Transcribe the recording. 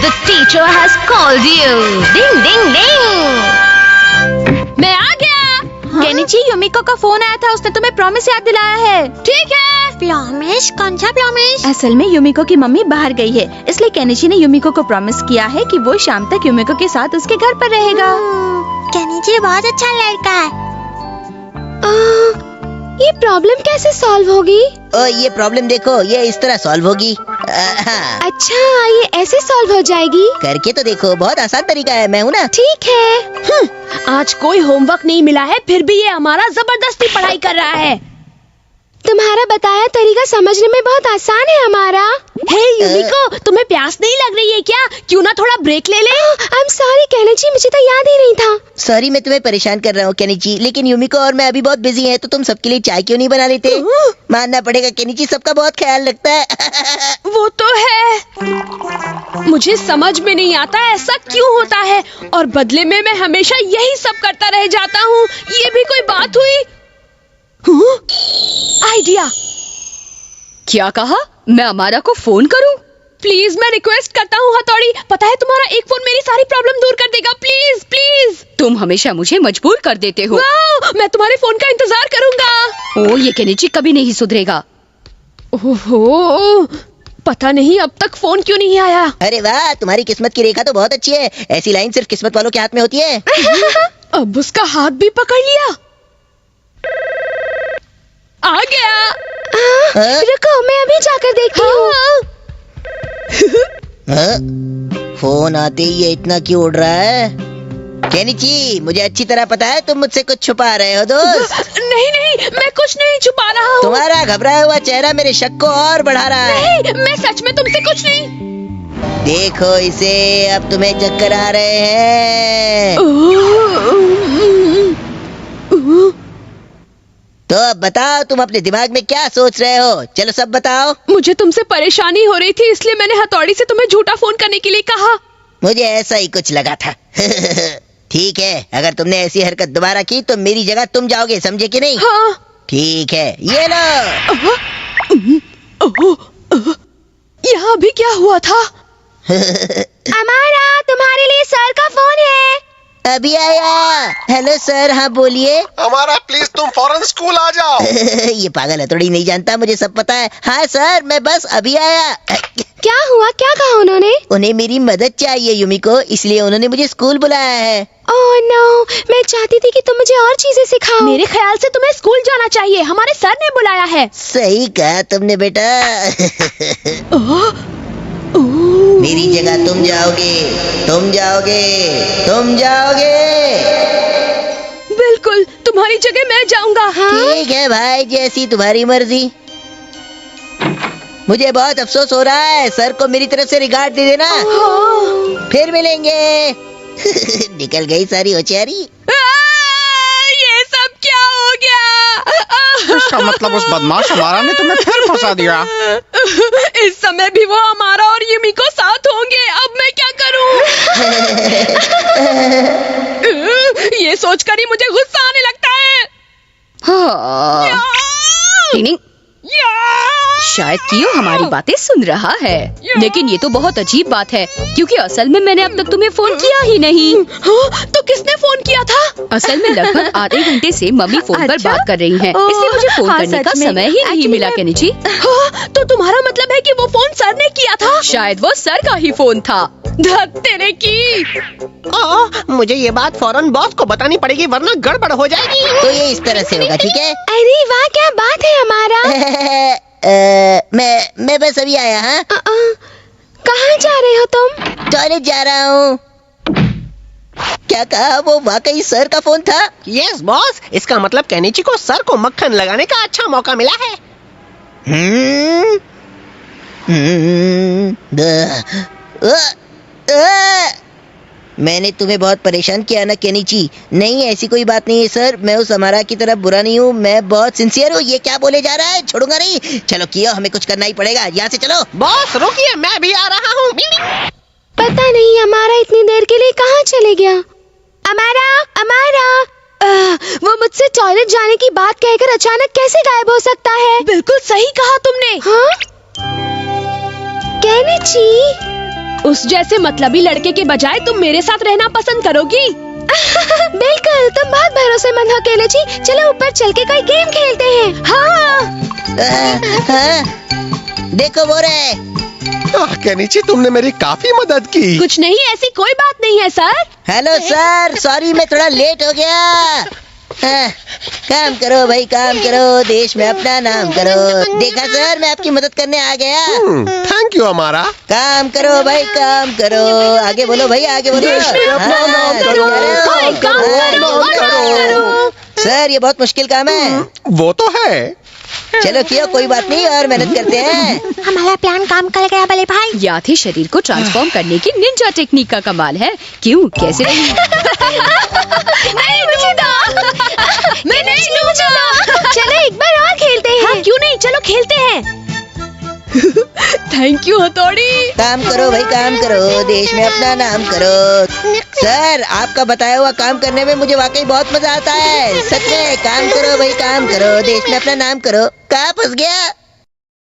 The teacher has called you. Ding ding ding. मैं आ गया। Kenichi, युमिको का फोन आया था, उसने तुम्हें प्रॉमिस याद दिलाया है। ठीक है। प्रॉमिस? कौन सा प्रॉमिस? असल में युमिको की मम्मी बाहर गई है, इसलिए केनिची ने युमिको को प्रॉमिस किया है कि वो शाम तक युमिको के साथ उसके घर पर रहेगा। केनिची बहुत अच्छा लड़का है। ये प्रॉब्लम कैसे सॉल्व होगी? ये प्रॉब्लम देखो, ये इस तरह सॉल्व होगी। हाँ। अच्छा, ये ऐसे सॉल्व हो जाएगी? करके तो देखो, बहुत आसान तरीका है, मैं हूँ ना। ठीक है। आज कोई होमवर्क नहीं मिला है, फिर भी ये हमारा जबरदस्ती पढ़ाई कर रहा है। तुम्हारा बताया तरीका समझने में बहुत आसान है हमारा। हे युमिको, तुम्हें प्यास नहीं लग रही है क्या? क्यों ना थोड़ा ब्रेक ले ले? आई एम सॉरी केनिची, मुझे तो याद ही नहीं था। सॉरी, मैं तुम्हें परेशान कर रहा हूँ केनिची, लेकिन युमिको और मैं अभी बहुत बिजी हैं, तो तुम सबके लिए चाय क्यों नहीं बना लेते? मानना पड़ेगा केनिची, सबका बहुत ख्याल रखता है। वो तो है, मुझे समझ में नहीं आता ऐसा क्यों होता है, और बदले में मैं हमेशा यही सब करता रह जाता हूँ। ये भी कोई बात हुई? आइडिया। क्या कहा? मैं अमारा को फोन करूं? प्लीज, मैं रिक्वेस्ट करता हूँ हथौड़ी, पता है तुम्हारा एक फोन मेरी सारी प्रॉब्लम दूर कर देगा। Please please. तुम हमेशा मुझे मजबूर कर देते हो। मैं तुम्हारे फोन का इंतजार करूंगा। ओ, ये केनिची कभी नहीं सुधरेगा। ओहो, पता नहीं अब तक फोन क्यों नहीं आया। अरे वाह, तुम्हारी किस्मत की रेखा तो बहुत अच्छी है। ऐसी लाइन सिर्फ किस्मत वालों के हाथ में होती है। अब उसका हाथ भी पकड़ लिया। आ गया। रुको, मैं अभी जाकर देखती हूँ। फोन आते ही ये इतना क्यों उड़ रहा है? केनिची, मुझे अच्छी तरह पता है तुम मुझसे कुछ छुपा रहे हो दोस्त। नहीं नहीं, मैं कुछ नहीं छुपा रहा हूँ। तुम्हारा घबराया हुआ चेहरा मेरे शक को और बढ़ा रहा है। नहीं, मैं सच में तुमसे कुछ नहीं। देखो इसे, अब तुम्हें चक्कर आ रहे हैं। तो अब बताओ, तुम अपने दिमाग में क्या सोच रहे हो? चलो सब बताओ। मुझे तुमसे परेशानी हो रही थी, इसलिए मैंने हथौड़ी से तुम्हें झूठा फोन करने के लिए कहा। मुझे ऐसा ही कुछ लगा था। ठीक है, अगर तुमने ऐसी हरकत दोबारा की तो मेरी जगह तुम जाओगे, समझे कि नहीं? हाँ। ठीक है, ये लो। यहाँ भी क्या हुआ था? अमारा, तुम्हारे लिए सर का फोन है। अभी आया। हेलो सर, हाँ बोलिए। हमारा प्लीज तुम फौरन स्कूल आ जाओ। ये पागल है, थोड़ी नहीं जानता, मुझे सब पता है। हाँ सर, मैं बस अभी आया। क्या हुआ? क्या कहा उन्होंने? उन्हें मेरी मदद चाहिए युमिको, इसलिए उन्होंने मुझे स्कूल बुलाया है। ओह नो, मैं चाहती थी कि तुम मुझे और चीजें सिखाओ। मेरे ख्याल से तुम्हें स्कूल जाना चाहिए, हमारे सर ने बुलाया है। सही कहा तुमने बेटा। मेरी जगह तुम जाओगे, तुम जाओगे, तुम जाओगे। बिल्कुल, तुम्हारी जगह मैं जाऊंगा। ठीक है भाई, जैसी तुम्हारी मर्जी। मुझे बहुत अफसोस हो रहा है, सर को मेरी तरफ से रिगार्ड दे देना। फिर मिलेंगे। निकल गई सारी होशियारी। ये सब क्या हो गया? इसका मतलब उस बदमाश हमारा ने तुम्हें फिर फंसा दिया। इस समय भी वो हमारा और युमिको साथ होंगे। अब मैं क्या करूं? ये सोचकर ही मुझे गुस्सा आने लगता है। हाँ। टिनिंग, शायद कियो हमारी बातें सुन रहा है, लेकिन ये तो बहुत अजीब बात है, क्योंकि असल में मैंने अब तक तुम्हें फोन किया ही नहीं। हाँ, तो किसने फोन किया था? असल में लगभग आधे घंटे से मम्मी फोन पर बात कर रही हैं, इसलिए मुझे फोन हाँ, करने सच का में। समय ही नहीं मिला केनिची। हाँ, तो तुम्हारा मतलब है कि वो फोन सर ने किया था? शायद वो सर का ही फोन था। धत तेरे की। मुझे ये बात फौरन बॉस को बतानी पड़ेगी, वरना गड़बड़ हो जाएगी। तो ये इस तरह से होगा, ठीक है? अरे वाह, क्या बात है हमारा। मैं बस अभी आया। हाँ, कहाँ जा रहे हो तुम? टॉयलेट जा रहा हूँ। क्या कहा? वो वाकई सर का फोन था? यस बॉस, इसका मतलब केनिची को सर को मक्खन लगाने का अच्छा मौका मिला है। मैंने तुम्हें बहुत परेशान किया ना केनिची? नहीं, ऐसी कोई बात नहीं है सर, मैं उस हमारा की तरफ बुरा नहीं हूँ, मैं बहुत सिंसियर हूँ। ये क्या बोले जा रहा है? छोड़ूंगा नहीं। चलो कियो, हमें कुछ करना ही पड़ेगा, यहाँ से चलो। बॉस रुकिए, मैं भी आ रहा हूँ। पता नहीं हमारा इतनी देर के लिए कहाँ चले गया। अमारा, अमारा, वो मुझसे टॉयलेट जाने की बात कहकर अचानक कैसे गायब हो सकता है? बिल्कुल सही कहा तुमने। हाँ? केनिची, उस जैसे मतलबी लड़के के बजाय तुम मेरे साथ रहना पसंद करोगी? बिल्कुल, तुम बहुत भरोसेमंद हो केले जी। चलो ऊपर चल के कोई गेम खेलते हैं। हाँ, देखो वो रहे। केनिची, तुमने मेरी काफी मदद की। कुछ नहीं, ऐसी कोई बात नहीं है सर। हेलो सर, सॉरी मैं थोड़ा लेट हो गया। हाँ, काम करो भाई, काम करो, देश में अपना नाम करो। देखा सर, मैं आपकी मदद करने आ गया। थैंक यू हमारा। काम करो भाई, काम करो, आगे बोलो भाई, आगे बोलो। देश में अपना हाँ, नाम सही करो, कह रहे हो, काम करो, काम करो। सर ये बहुत मुश्किल काम है। वो तो है। चलो कियो, कोई बात नहीं, और मेहनत करते हैं। हमारा प्लान काम कर गया बड़े भाई। याद ही शरीर को ट्रांसफॉर्म करने की निंजा टेक्निक का कमाल है। क्यों, कैसे? नहीं, मुझे दो। मैं नहीं लूंगा। चलो एक बार और खेलते हैं। हाँ, क्यों नहीं, चलो खेलते हैं। थैंक यू हथौड़ी। काम करो भाई, काम करो, देश में अपना नाम करो। सर आपका बताया हुआ काम करने में मुझे वाकई बहुत मजा आता है, सच में। काम करो भाई, काम करो, देश में अपना नाम करो। कहाँ फंस गया?